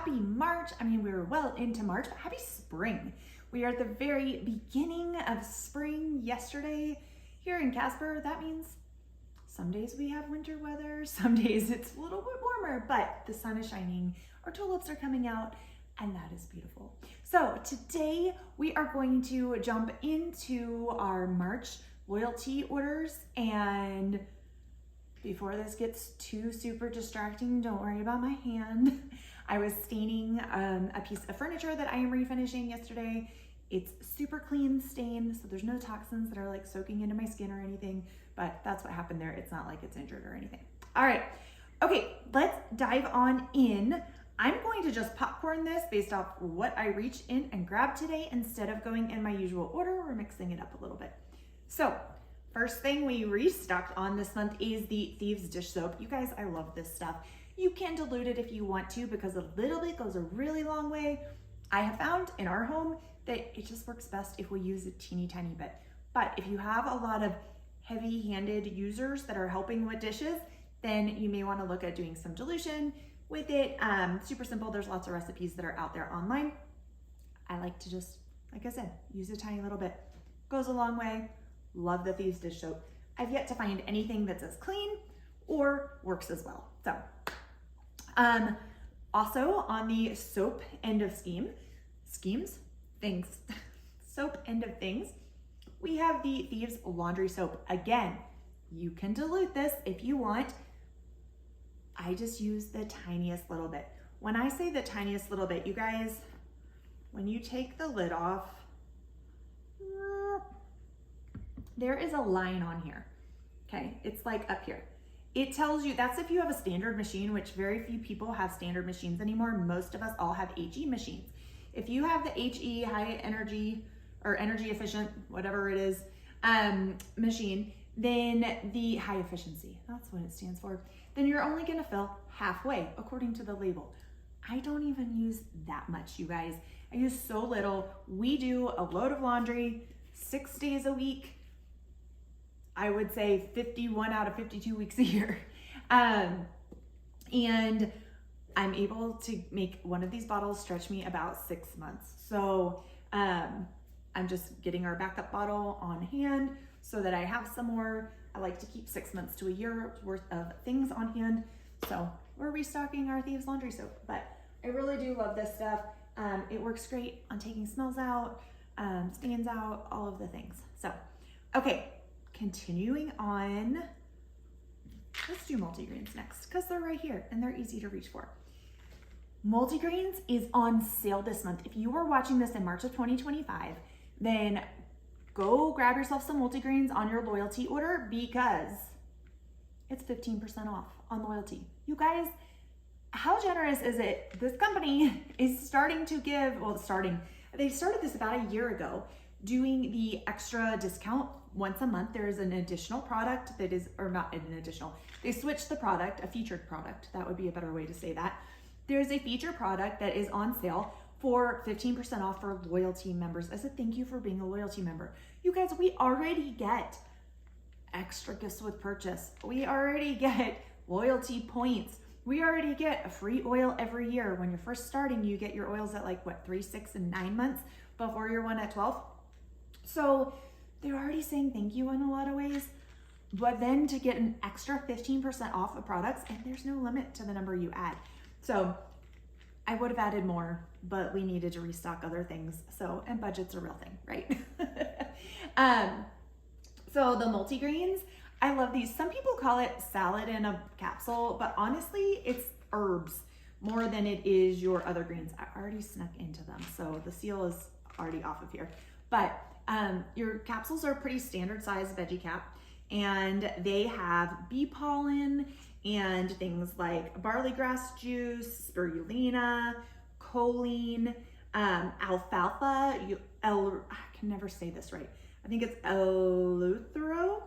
happy March. I mean, we're well into March, but happy spring. We are at the very beginning of spring. Yesterday here in Casper, that means some days we have winter weather, some days it's a little bit warmer, but the sun is shining, our tulips are coming out, and that is beautiful. So today we are going to jump into our March loyalty orders, and before this gets too super distracting, don't worry about my hand. I was staining a piece of furniture that I am refinishing yesterday. It's super clean stain, so there's no toxins that are like soaking into my skin or anything, but that's what happened there. It's not like it's injured or anything. All right, okay, let's dive on in. I'm going to just popcorn this based off what I reached in and grabbed today instead of going in my usual order. We're mixing it up a little bit. So first thing we restocked on this month is the Thieves dish soap. You guys, I love this stuff. You can dilute it if you want to because a little bit goes a really long way. I have found in our home that it just works best if we use a teeny tiny bit. But if you have a lot of heavy-handed users that are helping with dishes, then you may want to look at doing some dilution with it. Super simple. There's lots of recipes that are out there online. I like to just, like I said, use a tiny little bit. Goes a long way. Love the Thieves dish soap. I've yet to find anything that's as clean or works as well. So, also on the soap end of soap end of things, we have the Thieves laundry soap. Again, you can dilute this if you want. I just use the tiniest little bit. When I say the tiniest little bit, you guys, when you take the lid off, there is a line on here. Okay, it's like up here. It tells you, that's if you have a standard machine, which very few people have standard machines anymore. Most of us all have HE machines. If you have the HE, high energy or energy efficient, whatever it is, machine, then the high efficiency, that's what it stands for, then you're only gonna fill halfway according to the label. I don't even use that much, you guys. I use so little. We do a load of laundry 6 days a week. I would say 51 out of 52 weeks a year. And I'm able to make one of these bottles stretch me about 6 months. So I'm just getting our backup bottle on hand so that I have some more. I like to keep 6 months to a year worth of things on hand. So we're restocking our Thieves laundry soap, but I really do love this stuff. It works great on taking smells out, stains out, all of the things. So, okay. Continuing on, let's do multigreens next because they're right here and they're easy to reach for. Multigreens is on sale this month. If you were watching this in March of 2025, then go grab yourself some multigreens on your loyalty order because it's 15% off on loyalty. You guys, how generous is it? This company is starting to give, they started this about a year ago, doing the extra discount once a month. There is an additional product that is, or not an additional, they switched the product, a featured product. That would be a better way to say that. There's a featured product that is on sale for 15% off for loyalty members as a thank you for being a loyalty member. You guys, we already get extra gifts with purchase. We already get loyalty points. We already get a free oil every year. When you're first starting, you get your oils at like what, 3, 6, and 9 months before you're one at 12. So they're already saying thank you in a lot of ways, but then to get an extra 15% off of products, and there's no limit to the number you add. So I would have added more, but we needed to restock other things. So, and budget's a real thing, right? So the multigreens, I love these. Some people call it salad in a capsule, but honestly, it's herbs more than it is your other greens. I already snuck into them, so the seal is already off of here. But your capsules are pretty standard size veggie cap, and they have bee pollen and things like barley grass juice, spirulina, choline, alfalfa, I can never say this right. I think it's eleuthero.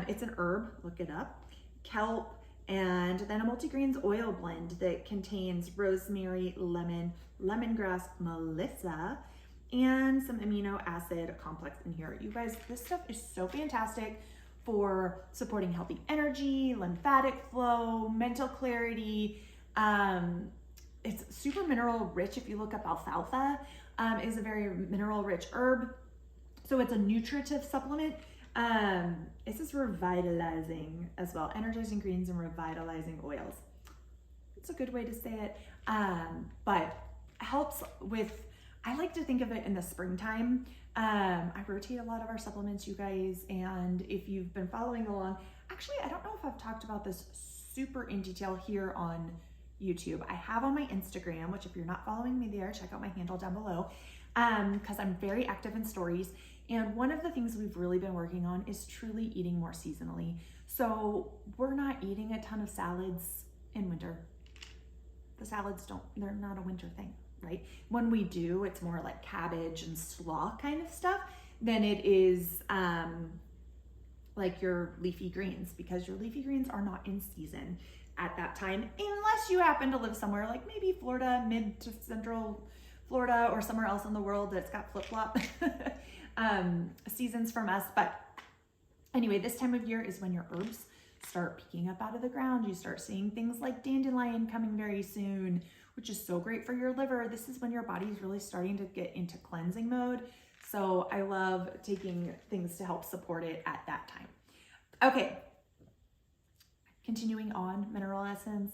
It's an herb, look it up. Kelp, and then a multigreens oil blend that contains rosemary, lemon, lemongrass, melissa, and some amino acid complex in here. You guys, this stuff is so fantastic for supporting healthy energy, lymphatic flow, mental clarity, it's super mineral rich. If you look up alfalfa, is a very mineral rich herb. So it's a nutritive supplement. It says revitalizing as well, energizing greens and revitalizing oils. It's a good way to say it. But helps with, I like to think of it in the springtime. I rotate a lot of our supplements, you guys, and if you've been following along, actually, I don't know if I've talked about this super in detail here on YouTube. I have on my Instagram, which if you're not following me there, check out my handle down below, because I'm very active in stories. And one of the things we've really been working on is truly eating more seasonally. So we're not eating a ton of salads in winter. The salads they're not a winter thing, right? When we do, it's more like cabbage and slaw kind of stuff than it is like your leafy greens, because your leafy greens are not in season at that time, unless you happen to live somewhere like maybe Florida, mid to central Florida, or somewhere else in the world that's got flip-flop seasons from us. But anyway, this time of year is when your herbs start peeking up out of the ground. You start seeing things like dandelion coming very soon, which is so great for your liver. This is when your body's really starting to get into cleansing mode. So I love taking things to help support it at that time. Okay, continuing on, mineral essence.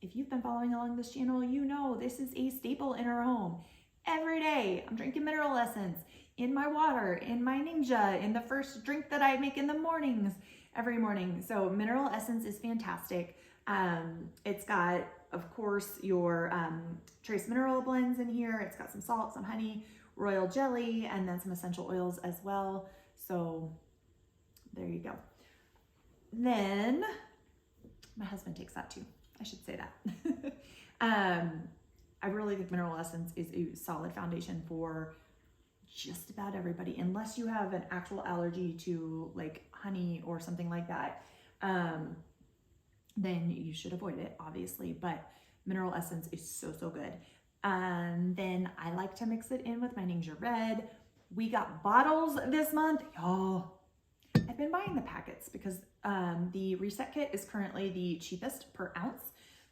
If you've been following along this channel, you know this is a staple in our home. Every day I'm drinking mineral essence in my water, in my Ninja, in the first drink that I make in the mornings, every morning. So mineral essence is fantastic. It's got, of course, your trace mineral blends in here. It's got some salt, some honey, royal jelly, and then some essential oils as well. So there you go. Then my husband takes that too. I should say that. I really think mineral essence is a solid foundation for just about everybody, unless you have an actual allergy to like honey or something like that. Then you should avoid it, obviously, but mineral essence is so, so good. And then I like to mix it in with my Ninja Red. We got bottles this month, y'all. I've been buying the packets because the reset kit is currently the cheapest per ounce.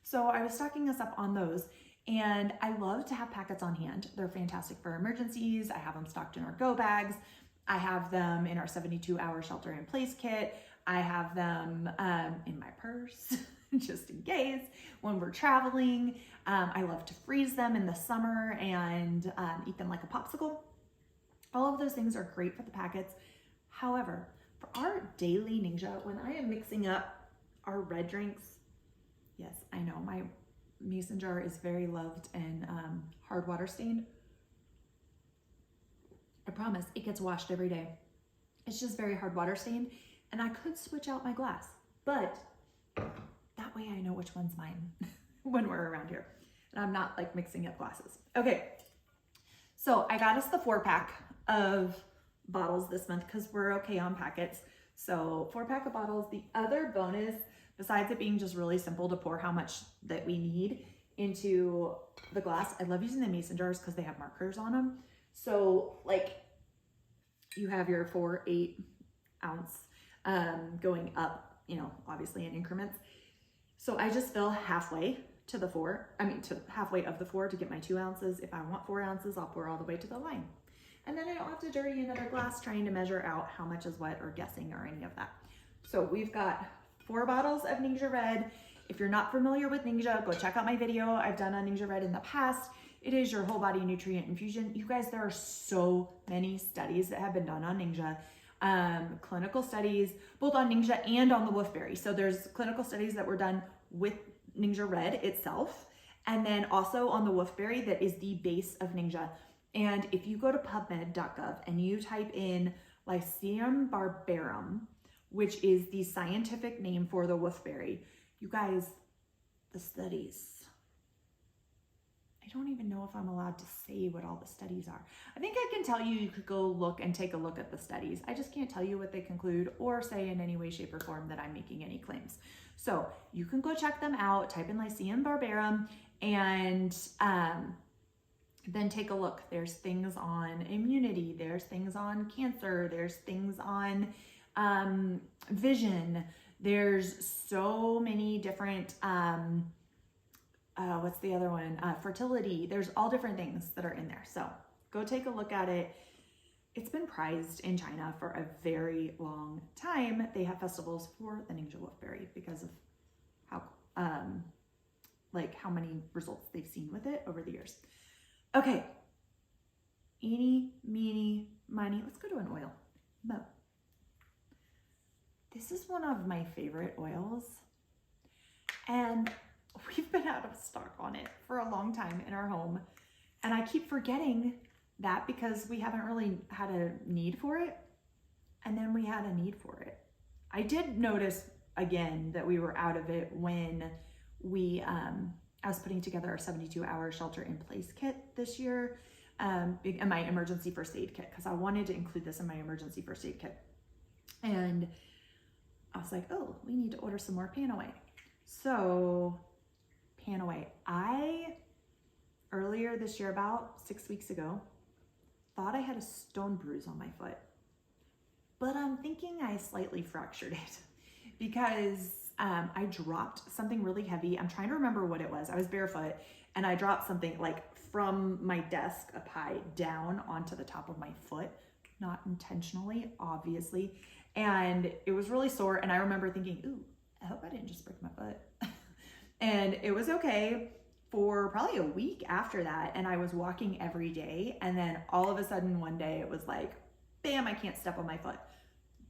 So I was stocking us up on those, and I love to have packets on hand. They're fantastic for emergencies. I have them stocked in our go bags. I have them in our 72-hour shelter in place kit. I have them in my purse just in case when we're traveling. I love to freeze them in the summer and eat them like a popsicle. All of those things are great for the packets. However, for our daily Ninja, when I am mixing up our red drinks, yes, I know my mason jar is very loved and hard water stained. I promise it gets washed every day. It's just very hard water stained, and I could switch out my glass, but that way I know which one's mine when we're around here and I'm not like mixing up glasses. Okay, so I got us the 4-pack of bottles this month because we're okay on packets. So 4-pack of bottles. The other bonus, besides it being just really simple to pour how much that we need into the glass, I love using the mason jars because they have markers on them. So like you have your 4, 8 ounce going up, you know, obviously in increments. So I just fill halfway to the 4, to halfway of the 4 to get my 2 ounces. If I want 4 ounces, I'll pour all the way to the line. And then I don't have to dirty another glass trying to measure out how much is what or guessing or any of that. So we've got 4 bottles of Ninja Red. If you're not familiar with Ninja, go check out my video I've done on Ninja Red in the past. It is your whole body nutrient infusion. You guys, there are so many studies that have been done on Ninja. Clinical studies, both on Ninja and on the Wolfberry. So there's clinical studies that were done with Ninja Red itself, and then also on the Wolfberry that is the base of Ninja. And if you go to pubmed.gov and you type in Lycium barbarum, which is the scientific name for the wolfberry, you guys, the studies, I don't even know if I'm allowed to say what all the studies are. I think I can tell you, you could go look and take a look at the studies. I just can't tell you what they conclude or say in any way, shape, or form that I'm making any claims. So you can go check them out, type in Lycium barbarum, and then take a look. There's things on immunity, there's things on cancer, there's things on vision. There's so many different what's the other one? Fertility. There's all different things that are in there. So go take a look at it. It's been prized in China for a very long time. They have festivals for the Ningxia wolfberry because of how many results they've seen with it over the years. Okay. Eeny, meeny, miny. Let's go to an oil. Mo. This is one of my favorite oils. And we've been out of stock on it for a long time in our home. And I keep forgetting that because we haven't really had a need for it. And then we had a need for it. I did notice again that we were out of it when I was putting together our 72-hour shelter in place kit this year, and my emergency first aid kit, because I wanted to include this in my emergency first aid kit. And I was like, oh, we need to order some more Panaway. So Panaway, I earlier this year, about 6 weeks ago, thought I had a stone bruise on my foot, but I'm thinking I slightly fractured it because I dropped something really heavy. I'm trying to remember what it was. I was barefoot and I dropped something like from my desk up high down onto the top of my foot, not intentionally, obviously. And it was really sore. And I remember thinking, ooh, I hope I didn't just break my foot. And it was okay for probably a week after that. And I was walking every day. And then all of a sudden one day it was like, bam, I can't step on my foot.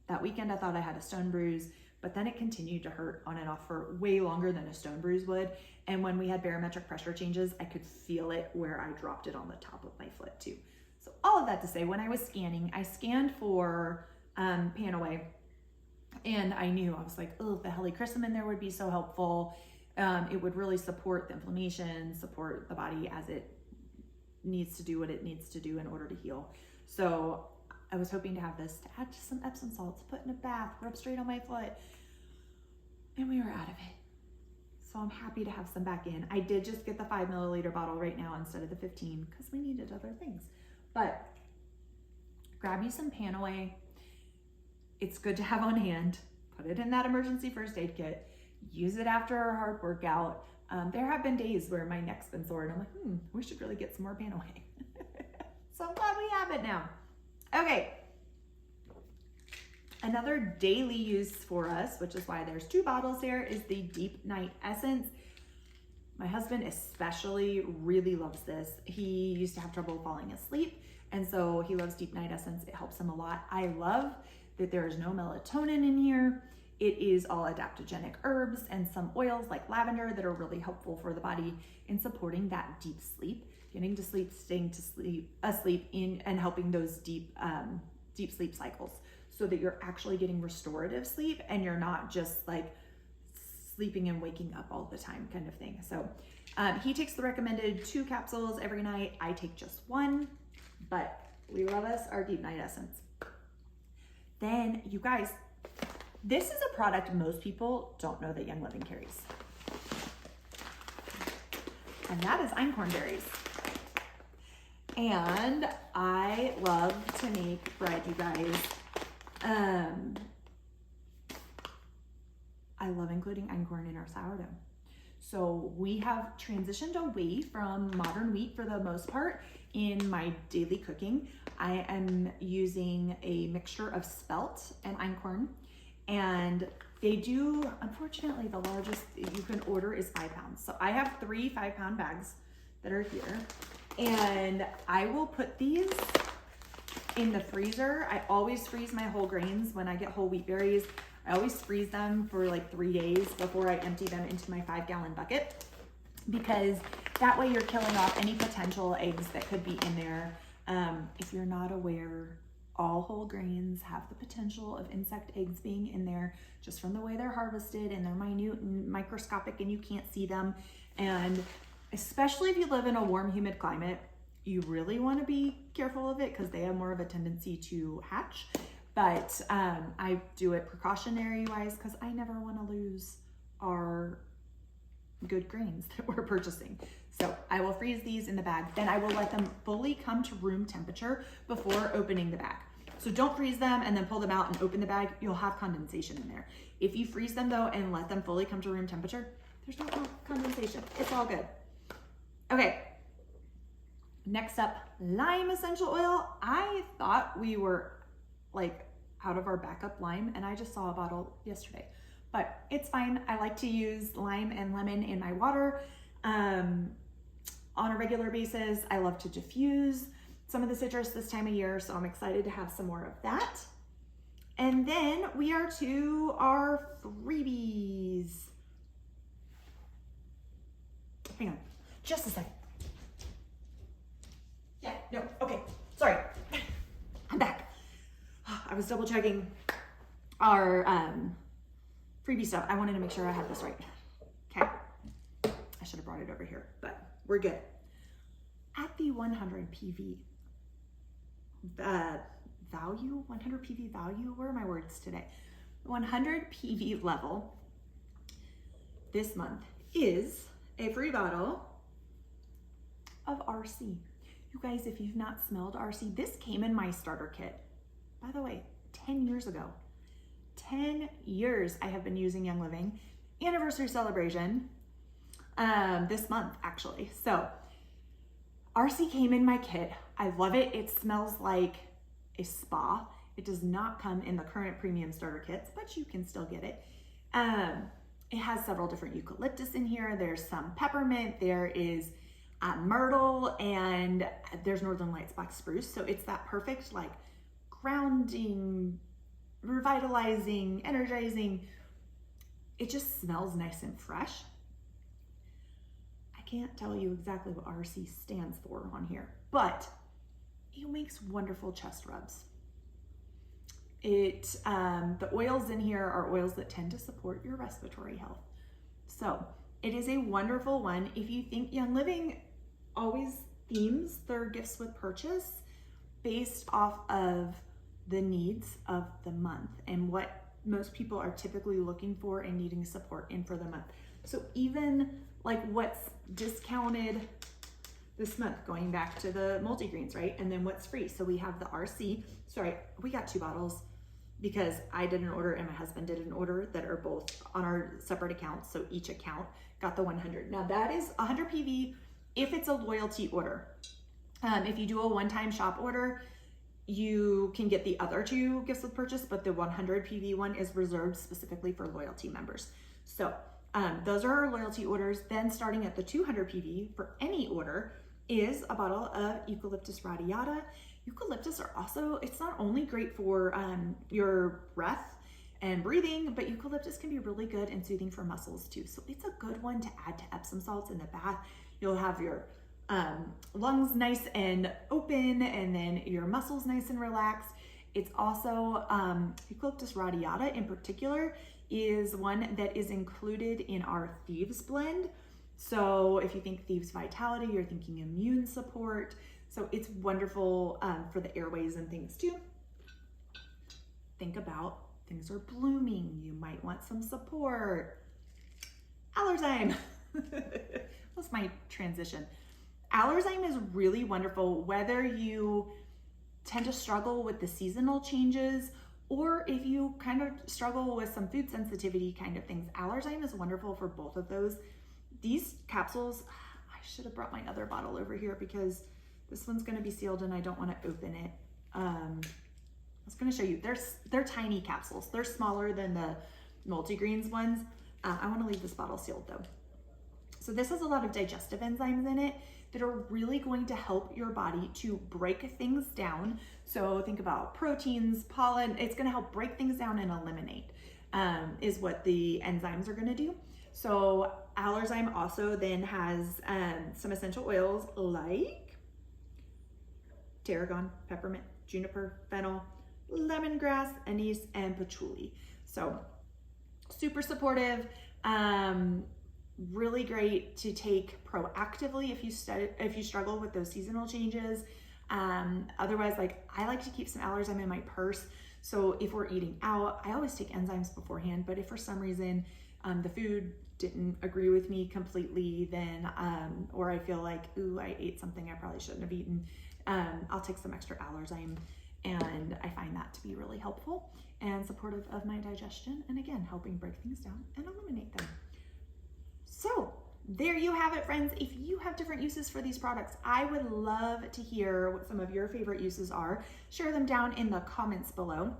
That weekend I thought I had a stone bruise, but then it continued to hurt on and off for way longer than a stone bruise would. And when we had barometric pressure changes, I could feel it where I dropped it on the top of my foot too. So all of that to say, when I was scanning, I scanned for Panaway, and I knew, I was like, oh, the helichrysum in there would be so helpful. It would really support the inflammation, support the body as it needs to do what it needs to do in order to heal. So I was hoping to have this to add to some Epsom salts, put in a bath, rub straight on my foot, and we were out of it. So I'm happy to have some back in. I did just get the 5 milliliter bottle right now instead of the 15 because we needed other things. But grab you some Panaway. It's good to have on hand. Put it in that emergency first aid kit. Use it after a hard workout. There have been days where my neck's been sore and I'm like, we should really get some more Panaway. So I'm glad we have it now. Okay. Another daily use for us, which is why there's 2 bottles here, is the Deep Night Essence. My husband especially really loves this. He used to have trouble falling asleep, and so he loves Deep Night Essence. It helps him a lot. I love that there is no melatonin in here. It is all adaptogenic herbs and some oils like lavender that are really helpful for the body in supporting that deep sleep, getting to sleep, staying to sleep, asleep in, and helping those deep sleep cycles, so that you're actually getting restorative sleep and you're not just like sleeping and waking up all the time kind of thing. So he takes the recommended 2 capsules every night. I take just 1, but we love us our Deep Night Essence. Then you guys, this is a product most people don't know that Young Living carries. And that is einkorn berries. And I love to make bread, you guys. I love including einkorn in our sourdough. So we have transitioned away from modern wheat for the most part in my daily cooking. I am using a mixture of spelt and einkorn, and they do, unfortunately, the largest you can order is 5 pounds. So I have 3 5-pound bags that are here, and I will put these in the freezer. I always freeze my whole grains when I get whole wheat berries. I always freeze them for like 3 days before I empty them into my 5-gallon bucket, because that way you're killing off any potential eggs that could be in there. If you're not aware, all whole grains have the potential of insect eggs being in there just from the way they're harvested, and they're minute and microscopic and you can't see them. And especially if you live in a warm, humid climate, you really want to be careful of it because they have more of a tendency to hatch. But I do it precautionary wise because I never want to lose our good grains that we're purchasing. So I will freeze these in the bag. Then I will let them fully come to room temperature before opening the bag. So don't freeze them and then pull them out and open the bag. You'll have condensation in there. If you freeze them though and let them fully come to room temperature, there's no condensation. It's all good. Okay. Next up, lime essential oil. I thought we were like out of our backup lime, and I just saw a bottle yesterday, but it's fine. I like to use lime and lemon in my water on a regular basis. I love to diffuse some of the citrus this time of year, so I'm excited to have some more of that. And then we are to our freebies. Hang on, just a second. Yeah, no, okay, sorry. I'm back. I was double checking our freebie stuff. I wanted to make sure I had this right. Okay, I should have brought it over here, but we're good. At the 100 PV value, 100 PV value, where are my words today? 100 PV level this month is a free bottle of RC. You guys, if you've not smelled RC, this came in my starter kit. By the way, 10 years ago. 10 years I have been using Young Living. Anniversary celebration this month, actually. So RC came in my kit. I love it. It smells like a spa. It does not come in the current premium starter kits, but you can still get it. It has several different eucalyptus in here. There's some peppermint. There is myrtle, and there's Northern Lights black spruce. So it's that perfect, like, grounding, revitalizing, energizing. It just smells nice and fresh. I can't tell you exactly what RC stands for on here, but it makes wonderful chest rubs. The oils in here are oils that tend to support your respiratory health. So it is a wonderful one. If you think Young Living always themes their gifts with purchase based off of the needs of the month and what most people are typically looking for and needing support in for the month. So even like what's discounted this month, going back to the multigreens, right? And then what's free. So we have the RC, sorry, we got 2 bottles because I did an order and my husband did an order that are both on our separate accounts. So each account got the 100. Now that is 100 PV if it's a loyalty order. If you do a one-time shop order, you can get the other 2 gifts with purchase, but the 100 PV one is reserved specifically for loyalty members. So those are our loyalty orders. Then starting at the 200 PV for any order is a bottle of Eucalyptus radiata. Eucalyptus are also, it's not only great for your breath and breathing, but eucalyptus can be really good and soothing for muscles too. So it's a good one to add to Epsom salts in the bath. You'll have your lungs nice and open, and then your muscles nice and relaxed. It's also, Eucalyptus radiata in particular is one that is included in our Thieves blend. So if you think Thieves Vitality, you're thinking immune support. So it's wonderful for the airways and things too. Think about things are blooming. You might want some support. Allerzyme. That's my transition. Allerzyme is really wonderful, whether you tend to struggle with the seasonal changes or if you kind of struggle with some food sensitivity kind of things. Allerzyme is wonderful for both of those. These capsules, I should have brought my other bottle over here because this one's going to be sealed and I don't want to open it. I was going to show you. They're tiny capsules. They're smaller than the multigreens ones. I want to leave this bottle sealed though. So this has a lot of digestive enzymes in it that are really going to help your body to break things down. So think about proteins, pollen. It's going to help break things down and eliminate is what the enzymes are going to do. So Allerzyme also then has some essential oils like tarragon, peppermint, juniper, fennel, lemongrass, anise, and patchouli. So super supportive, really great to take proactively if you struggle with those seasonal changes. Otherwise, like I like to keep some Allerzyme in my purse. So if we're eating out, I always take enzymes beforehand, but if for some reason the food didn't agree with me completely, then or I feel like, ooh, I ate something I probably shouldn't have eaten, I'll take some extra Allerzyme, and I find that to be really helpful and supportive of my digestion, and again, helping break things down and eliminate them. So there you have it, friends. If you have different uses for these products, I would love to hear what some of your favorite uses are. Share them down in the comments below.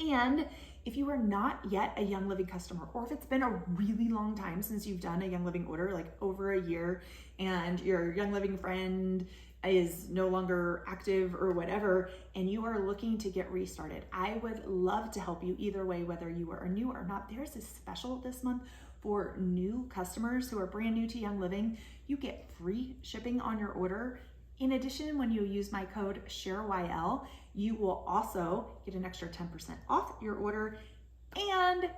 And if you are not yet a Young Living customer, or if it's been a really long time since you've done a Young Living order, like over a year, and your Young Living friend is no longer active or whatever, and you are looking to get restarted, I would love to help you either way, whether you are new or not. There's a special this month for new customers who are brand new to Young Living. You get free shipping on your order. In addition, when you use my code SHAREYL, you will also get an extra 10% off your order, and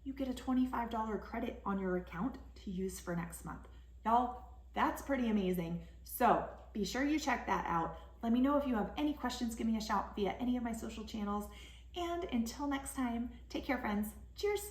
you get a $25 credit on your account to use for next month. Y'all, that's pretty amazing. So be sure you check that out. Let me know if you have any questions. Give me a shout via any of my social channels. And until next time, take care, friends. Cheers.